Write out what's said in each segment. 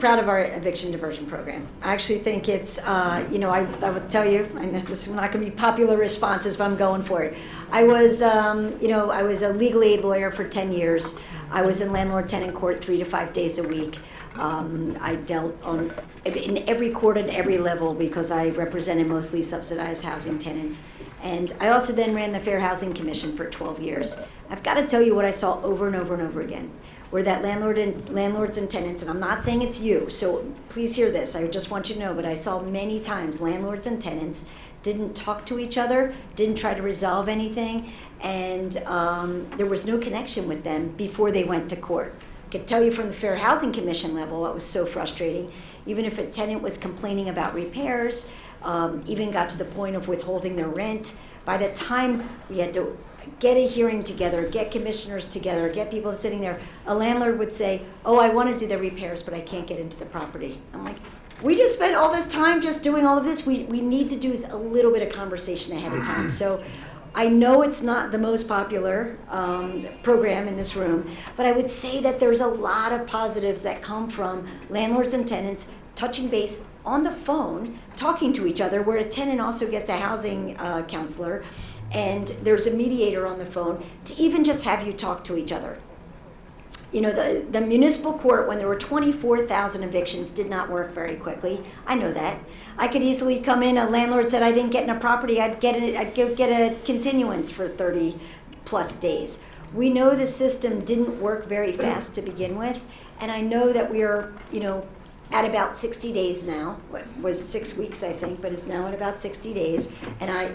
proud of our eviction diversion program. I actually think it's, I would tell you, I know this is not going to be popular responses, but I'm going for it. I was a legal aid lawyer for 10 years. I was in landlord-tenant court 3 to 5 days a week. I dealt in every court at every level because I represented mostly subsidized housing tenants. And I also then ran the Fair Housing Commission for 12 years. I've got to tell you what I saw over and over and over again, where that landlords and tenants, and I'm not saying it's you, so please hear this, I just want you to know, but I saw many times landlords and tenants didn't talk to each other, didn't try to resolve anything, and there was no connection with them before they went to court. I could tell you from the Fair Housing Commission level, what was so frustrating. Even if a tenant was complaining about repairs, even got to the point of withholding their rent, by the time we had to get a hearing together, get commissioners together, get people sitting there, a landlord would say, oh, I want to do the repairs, but I can't get into the property. I'm like, we just spent all this time just doing all of this. We need to do a little bit of conversation ahead of time. So I know it's not the most popular program in this room, but I would say that there's a lot of positives that come from landlords and tenants touching base on the phone, talking to each other, where a tenant also gets a housing counselor, and there's a mediator on the phone to even just have you talk to each other. You know, the municipal court, when there were 24,000 evictions, did not work very quickly. I know that. I could easily come in, a landlord said I didn't get in a property, I'd get a continuance for 30 plus days. We know the system didn't work very fast to begin with, and I know that we are, at about 60 days now. It was 6 weeks, I think, but it's now at about 60 days. And I,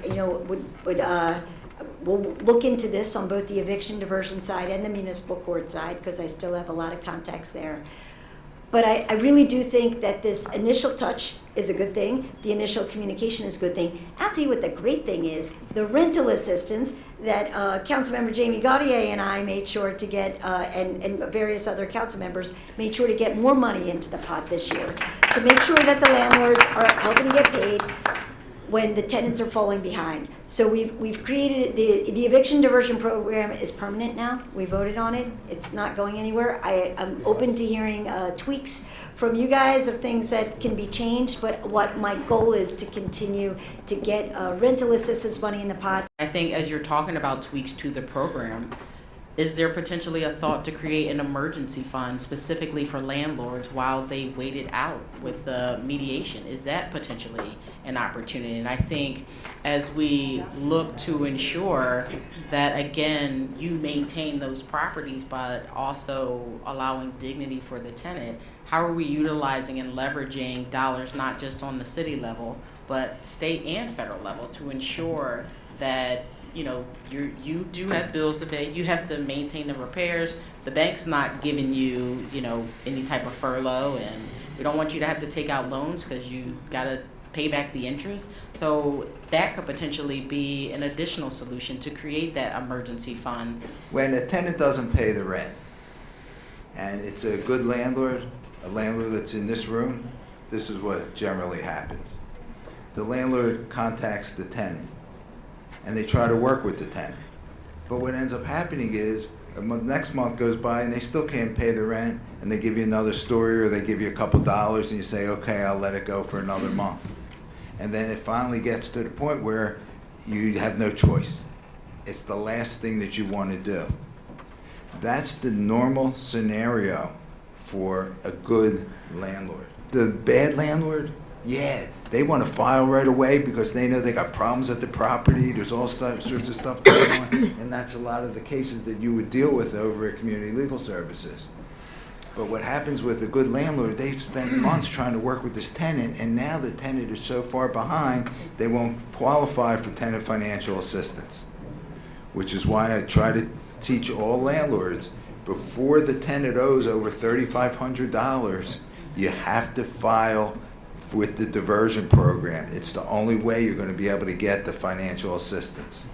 we'll look into this on both the eviction diversion side and the municipal court side, because I still have a lot of contacts there. But I really do think that this initial touch is a good thing. The initial communication is a good thing. I'll tell you what the great thing is, the rental assistance that Councilmember Jamie Gaudier and I made sure to get, and various other council members made sure to get more money into the pot this year to make sure that the landlords are helping to get paid when the tenants are falling behind. So we've created, the eviction diversion program is permanent now. We voted on it. It's not going anywhere. I'm open to hearing tweaks from you guys of things that can be changed, but what my goal is to continue to get rental assistance money in the pot. I think as you're talking about tweaks to the program, is there potentially a thought to create an emergency fund specifically for landlords while they wait it out with the mediation? Is that potentially an opportunity? And I think as we look to ensure that, again, you maintain those properties, but also allowing dignity for the tenant, how are we utilizing and leveraging dollars not just on the city level, but state and federal level to ensure that you do have bills to pay, you have to maintain the repairs, the bank's not giving you, any type of furlough, and we don't want you to have to take out loans because you got to pay back the interest. So that could potentially be an additional solution to create that emergency fund. When a tenant doesn't pay the rent, and it's a good landlord, a landlord that's in this room, this is what generally happens. The landlord contacts the tenant, and they try to work with the tenant. But what ends up happening is next month goes by and they still can't pay the rent, and they give you another story, or they give you a couple dollars and you say, okay, I'll let it go for another month. And then it finally gets to the point where you have no choice. It's the last thing that you want to do. That's the normal scenario for a good landlord. The bad landlord, they want to file right away because they know they got problems at the property. There's all sorts of stuff going on, and that's a lot of the cases that you would deal with over at Community Legal Services. But what happens with a good landlord, they spend months trying to work with this tenant, and now the tenant is so far behind, they won't qualify for tenant financial assistance, which is why I try to teach all landlords, before the tenant owes over $3,500, you have to file with the diversion program. It's the only way you're going to be able to get the financial assistance.